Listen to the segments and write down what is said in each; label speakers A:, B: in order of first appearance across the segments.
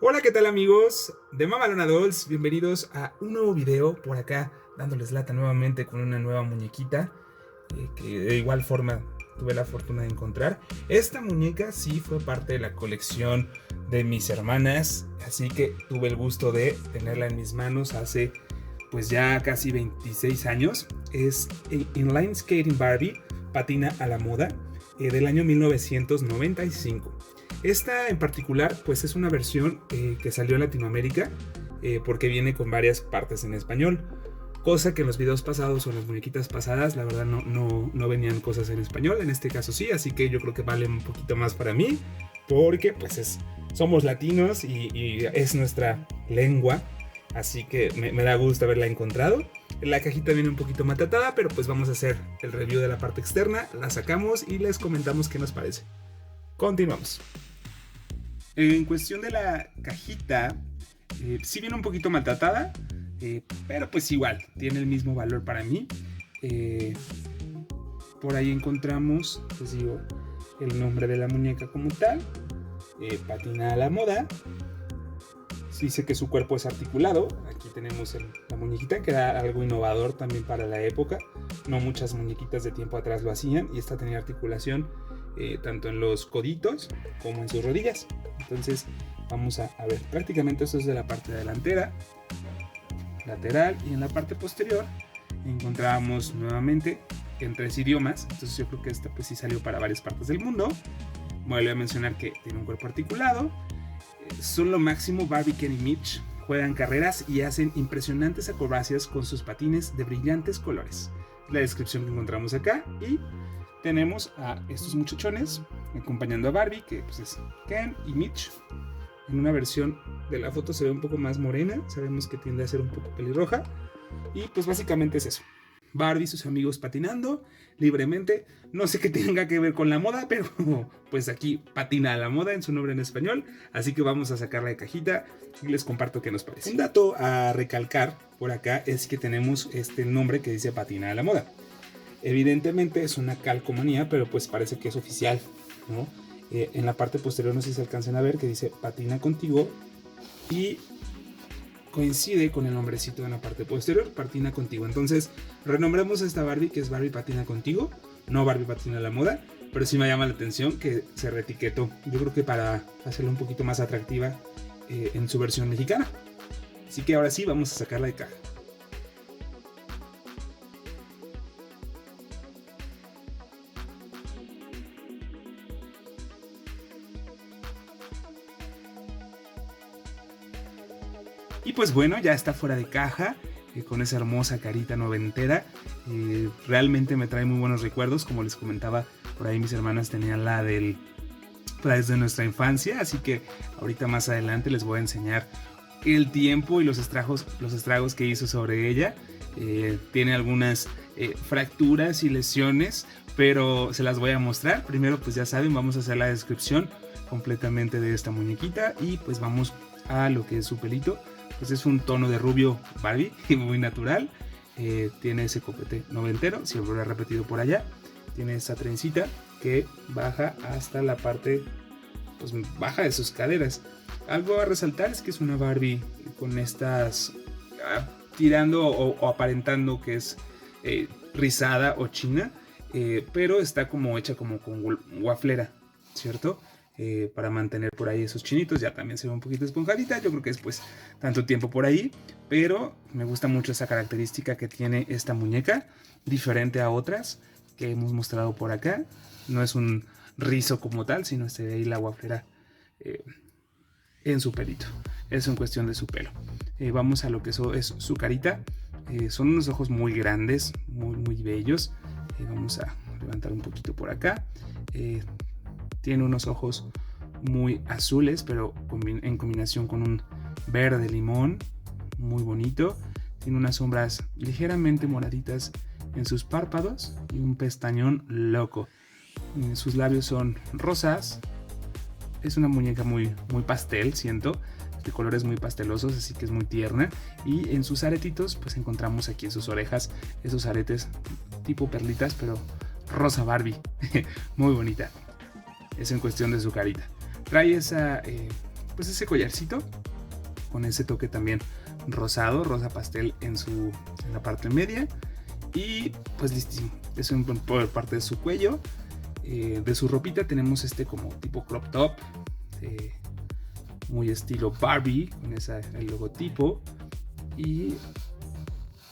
A: Hola, ¿qué tal amigos de Mamalona Dolls? Bienvenidos a un nuevo video por acá, dándoles lata nuevamente con una nueva muñequita que de igual forma tuve la fortuna de encontrar. Esta muñeca sí fue parte de la colección de mis hermanas, así que tuve el gusto de tenerla en mis manos hace pues ya casi 26 años. Es Inline Skating Barbie, patina a la moda, del año 1995. Esta en particular pues es una versión que salió en Latinoamérica porque viene con varias partes en español, cosa que en los videos pasados o en las muñequitas pasadas la verdad no venían cosas en español. En este caso sí, así que yo creo que vale un poquito más para mí porque pues somos latinos y es nuestra lengua, así que me da gusto haberla encontrado. La cajita viene un poquito matatada, pero pues vamos a hacer el review de la parte externa, la sacamos y les comentamos qué nos parece. Continuamos. En cuestión de la cajita, sí viene un poquito maltratada, pero pues igual, tiene el mismo valor para mí. Por ahí encontramos, les digo, el nombre de la muñeca como tal, patina a la moda. Dice que su cuerpo es articulado. Aquí tenemos la muñequita, que era algo innovador también para la época. No muchas muñequitas de tiempo atrás lo hacían, y esta tenía articulación tanto en los coditos como en sus rodillas. Entonces vamos a ver, prácticamente esto es de la parte delantera, lateral, y en la parte posterior encontramos nuevamente en 3 idiomas. Entonces yo creo que esta pues sí salió para varias partes del mundo. Vuelvo a mencionar que tiene un cuerpo articulado. Son lo máximo Barbie, Ken y Mitch. Juegan carreras y hacen impresionantes acrobacias con sus patines de brillantes colores. La descripción que encontramos acá. Y tenemos a estos muchachones acompañando a Barbie, que pues es Ken y Mitch. En una versión de la foto se ve un poco más morena. Sabemos que tiende a ser un poco pelirroja. Y pues básicamente es eso. Barbie y sus amigos patinando libremente. No sé qué tenga que ver con la moda, pero pues aquí patina a la moda en su nombre en español. Así que vamos a sacarla de cajita y les comparto qué nos parece. Un dato a recalcar por acá es que tenemos este nombre que dice patina a la moda. Evidentemente es una calcomanía, pero pues parece que es oficial, ¿no? En la parte posterior, no sé si se alcanzan a ver, que dice patina contigo, y coincide con el nombrecito en la parte posterior, patina contigo. Entonces renombremos a esta Barbie, que es Barbie patina contigo, no Barbie patina a la moda. Pero sí me llama la atención que se reetiquetó, yo creo que para hacerla un poquito más atractiva en su versión mexicana. Así que ahora sí vamos a sacarla de caja. Y pues bueno, ya está fuera de caja, con esa hermosa carita noventera. Realmente me trae muy buenos recuerdos. Como les comentaba, por ahí mis hermanas tenían la desde nuestra infancia. Así que ahorita más adelante les voy a enseñar el tiempo y los estragos que hizo sobre ella. Tiene algunas fracturas y lesiones, pero se las voy a mostrar. Primero, pues ya saben, vamos a hacer la descripción completamente de esta muñequita, y pues vamos a lo que es su pelito. Pues es un tono de rubio Barbie, muy natural. Tiene ese copete noventero, siempre lo he repetido por allá. Tiene esa trencita que baja hasta la parte pues baja de sus caderas. Algo a resaltar es que es una Barbie con estas tirando o aparentando que es rizada o china, pero está como hecha como con waflera, ¿cierto? Para mantener por ahí esos chinitos. Ya también se ve un poquito esponjadita. Yo creo que es pues tanto tiempo por ahí, pero me gusta mucho esa característica que tiene esta muñeca, diferente a otras que hemos mostrado por acá. No es un rizo como tal, sino se ve ahí la guaflera en su pelito. Eso en cuestión de su pelo. Vamos a lo que es su carita. Son unos ojos muy grandes, muy bellos. Vamos a levantar un poquito por acá. Tiene unos ojos muy azules, pero en combinación con un verde limón, muy bonito. Tiene unas sombras ligeramente moraditas en sus párpados y un pestañón loco. Sus labios son rosas. Es una muñeca muy pastel, siento, de colores muy pastelosos, así que es muy tierna. Y en sus aretitos pues encontramos aquí en sus orejas esos aretes tipo perlitas, pero rosa Barbie. Muy bonita. Es en cuestión de su carita. Trae esa pues ese collarcito con ese toque también rosado, rosa pastel en la parte media. Y pues listísimo. Eso por parte de su cuello. De su ropita tenemos este como tipo crop top, muy estilo Barbie, con el logotipo. Y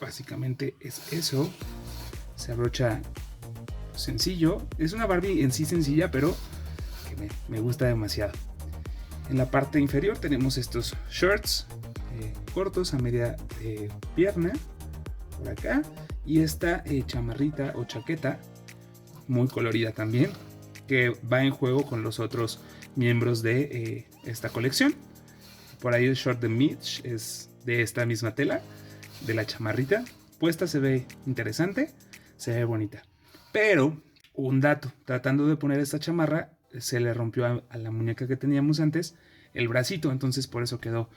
A: básicamente es eso. Se abrocha sencillo. Es una Barbie en sí sencilla, pero que me gusta demasiado. En la parte inferior tenemos estos shorts cortos a media pierna por acá, y esta chamarrita o chaqueta muy colorida también, que va en juego con los otros miembros de esta colección. Por ahí el short de Mitch es de esta misma tela, de la chamarrita puesta. Se ve interesante, se ve bonita, pero un dato: tratando de poner esta chamarra se le rompió a la muñeca que teníamos antes el bracito, entonces por eso quedó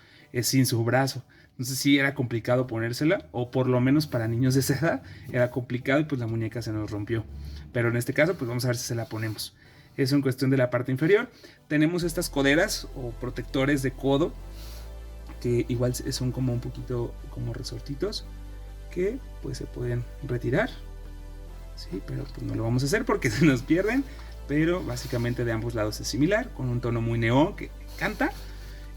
A: sin su brazo. Entonces sí era complicado ponérsela, o por lo menos para niños de esa edad era complicado, y pues la muñeca se nos rompió. Pero en este caso pues vamos a ver si se la ponemos. Eso en cuestión de la parte inferior. Tenemos estas coderas o protectores de codo, que igual son como un poquito como resortitos, que pues se pueden retirar. Sí, pero pues no lo vamos a hacer porque se nos pierden. Pero básicamente de ambos lados es similar, con un tono muy neón que me encanta.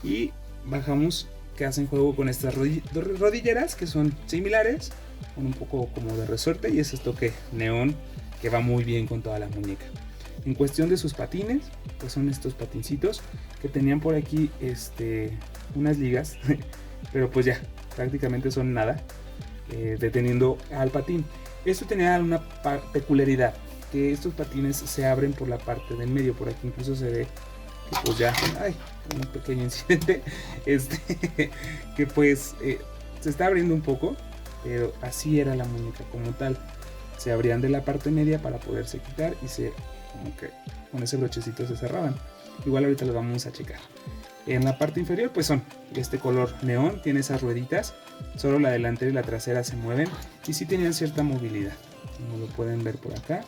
A: Y bajamos, que hacen juego con estas rodilleras, que son similares, con un poco como de resorte, y ese toque neón que va muy bien con toda la muñeca. En cuestión de sus patines, pues son estos patincitos que tenían por aquí unas ligas, pero pues ya prácticamente son nada, deteniendo al patín. Esto tenía una peculiaridad, que estos patines se abren por la parte del medio. Por aquí incluso se ve que pues ya hay un pequeño incidente, que pues se está abriendo un poco, pero así era la muñeca como tal. Se abrían de la parte media para poderse quitar, y como que con ese brochecito se cerraban. Igual ahorita lo vamos a checar. En la parte inferior pues son este color neón, tiene esas rueditas, solo la delantera y la trasera se mueven, y sí tenían cierta movilidad, como lo pueden ver por acá.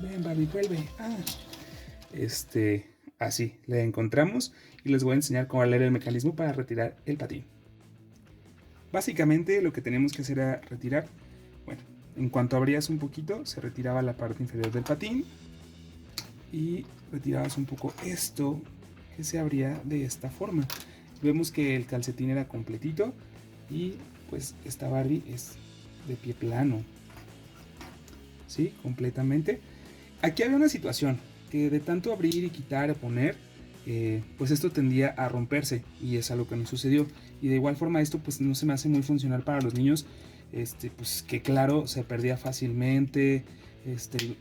A: Ven, Barbie, vuelve. Así le encontramos, y les voy a enseñar cómo leer el mecanismo para retirar el patín. Básicamente lo que tenemos que hacer era retirar, bueno, en cuanto abrías un poquito se retiraba la parte inferior del patín, y retirabas un poco esto, que se abría de esta forma. Vemos que el calcetín era completito, y pues esta Barbie es de pie plano, sí, completamente. Aquí había una situación que de tanto abrir y quitar y poner, pues esto tendía a romperse, y es algo que no sucedió. Y de igual forma esto pues no se me hace muy funcional para los niños, pues que claro, se perdía fácilmente,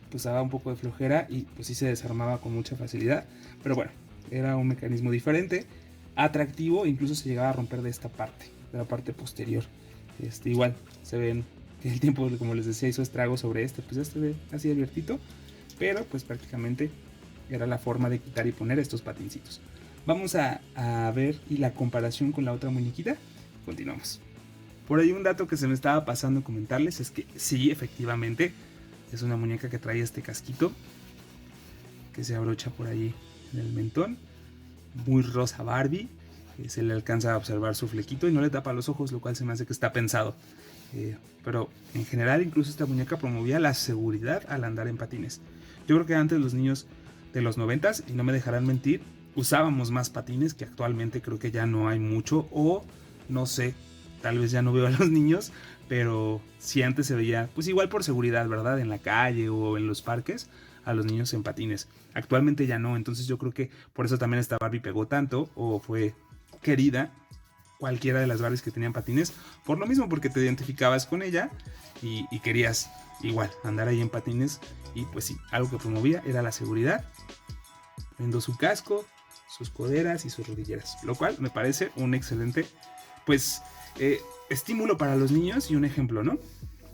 A: pues daba un poco de flojera, y pues sí se desarmaba con mucha facilidad. Pero bueno, era un mecanismo diferente, atractivo, incluso se llegaba a romper de esta parte, de la parte posterior. Igual se ven que el tiempo, como les decía, hizo estragos sobre pues ve así abiertito, pero pues prácticamente era la forma de quitar y poner estos patincitos. Vamos a ver y la comparación con la otra muñequita. Continuamos. Por ahí un dato que se me estaba pasando comentarles es que sí, efectivamente es una muñeca que trae este casquito que se abrocha por ahí en el mentón, muy rosa Barbie. Se le alcanza a observar su flequito y no le tapa los ojos, lo cual se me hace que está pensado. Pero en general incluso esta muñeca promovía la seguridad al andar en patines. Yo creo que antes los niños de los 90s, y no me dejarán mentir, usábamos más patines, que actualmente creo que ya no hay mucho, o no sé, tal vez ya no veo a los niños, pero sí antes se veía, pues igual por seguridad, ¿verdad? En la calle o en los parques, a los niños en patines. Actualmente ya no, entonces yo creo que por eso también esta Barbie pegó tanto, o fue querida, cualquiera de las Barbies que tenían patines, por lo mismo, porque te identificabas con ella y querías igual andar ahí en patines. Y pues sí, algo que promovía era la seguridad, viendo su casco, sus coderas y sus rodilleras, lo cual me parece un excelente pues estímulo para los niños y un ejemplo, ¿no?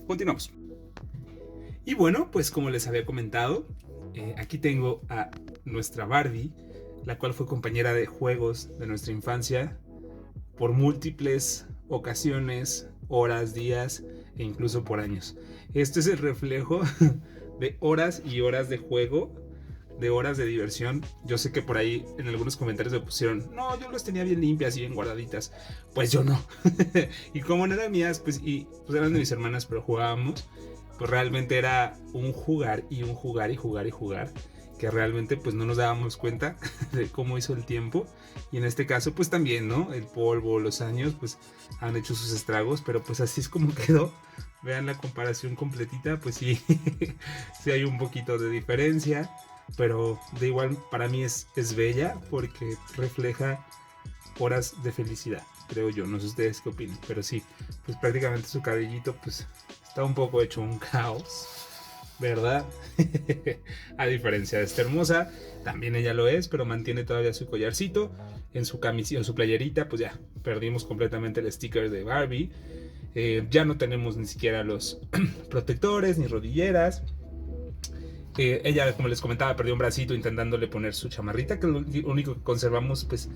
A: Continuamos. Y bueno, pues como les había comentado, aquí tengo a nuestra Barbie, la cual fue compañera de juegos de nuestra infancia por múltiples ocasiones, horas, días e incluso por años. Esto es el reflejo de horas y horas de juego de horas de diversión. Yo sé que por ahí en algunos comentarios me pusieron, no, yo las tenía bien limpias y bien guardaditas. Pues yo no. Y como no eran mías, pues eran de mis hermanas, pero jugábamos, pues realmente era un jugar y un jugar y jugar y jugar, que realmente pues no nos dábamos cuenta de cómo hizo el tiempo. Y en este caso pues también, ¿no? El polvo, los años pues han hecho sus estragos, pero pues así es como quedó. Vean la comparación completita, pues sí, sí hay un poquito de diferencia, pero de igual para mí es bella porque refleja horas de felicidad, creo yo. No sé ustedes qué opinan, pero sí, pues prácticamente su cabellito pues está un poco hecho un caos, ¿verdad? A diferencia de esta hermosa, también ella lo es, pero mantiene todavía su collarcito. En su camisita, en su playerita, pues ya perdimos completamente el sticker de Barbie. Ya no tenemos ni siquiera los protectores ni rodilleras. Ella, como les comentaba, perdió un bracito intentándole poner su chamarrita, que es lo único que conservamos pues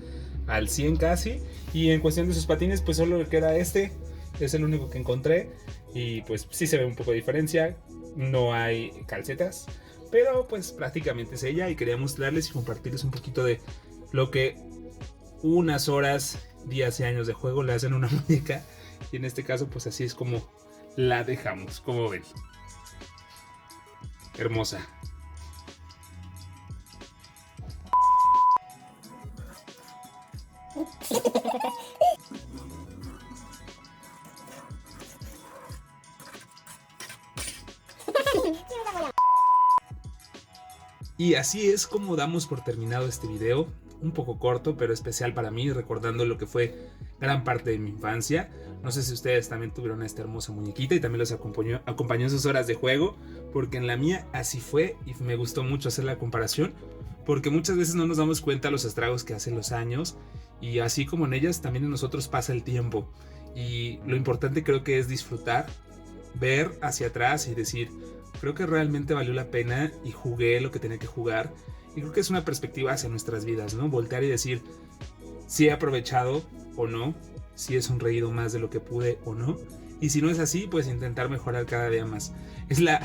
A: al 100 casi. Y en cuestión de sus patines, pues solo le queda este. Es el único que encontré. Y pues sí se ve un poco de diferencia. No hay calcetas, pero pues prácticamente es ella. Y quería mostrarles y compartirles un poquito de lo que unas horas, días y años de juego le hacen a una muñeca. Y en este caso pues así es como la dejamos, como ven. Hermosa. Y así es como damos por terminado este video, un poco corto pero especial para mí, recordando lo que fue gran parte de mi infancia. No sé si ustedes también tuvieron esta hermosa muñequita y también los acompañó en sus horas de juego, porque en la mía así fue y me gustó mucho hacer la comparación, porque muchas veces no nos damos cuenta de los estragos que hacen los años, y así como en ellas también en nosotros pasa el tiempo. Y lo importante creo que es disfrutar, ver hacia atrás y decir, creo que realmente valió la pena y jugué lo que tenía que jugar. Y creo que es una perspectiva hacia nuestras vidas, ¿no? Voltear y decir si he aprovechado o no, si he sonreído más de lo que pude o no. Y si no es así, pues intentar mejorar cada día más. Es la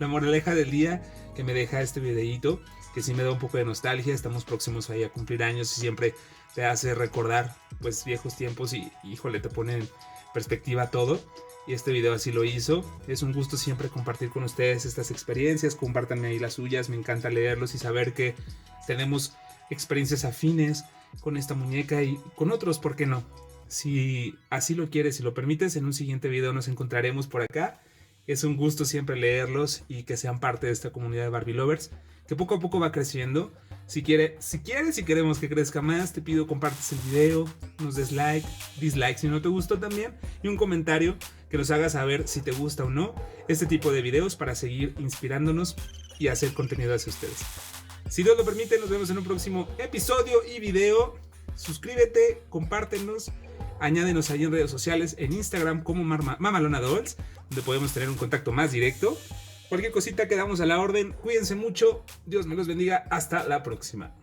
A: moraleja del día que me deja este videíto, que sí me da un poco de nostalgia. Estamos próximos ahí a cumplir años y siempre te hace recordar pues viejos tiempos y híjole, te pone en perspectiva todo. Y este video así lo hizo. Es un gusto siempre compartir con ustedes estas experiencias. Compártanme ahí las suyas. Me encanta leerlos y saber que tenemos experiencias afines con esta muñeca y con otros, ¿por qué no? Si así lo quieres, si lo permites, en un siguiente video nos encontraremos por acá. Es un gusto siempre leerlos y que sean parte de esta comunidad de Barbie Lovers, que poco a poco va creciendo. Si queremos que crezca más, te pido compartas el video, nos des like, dislike si no te gustó también, y un comentario que nos haga saber si te gusta o no este tipo de videos para seguir inspirándonos y hacer contenido hacia ustedes. Si Dios lo permite, nos vemos en un próximo episodio y video. Suscríbete, compártenos, añádenos ahí en redes sociales, en Instagram como Mamalona Dolls, donde podemos tener un contacto más directo. Cualquier cosita quedamos a la orden. Cuídense mucho. Dios me los bendiga. Hasta la próxima.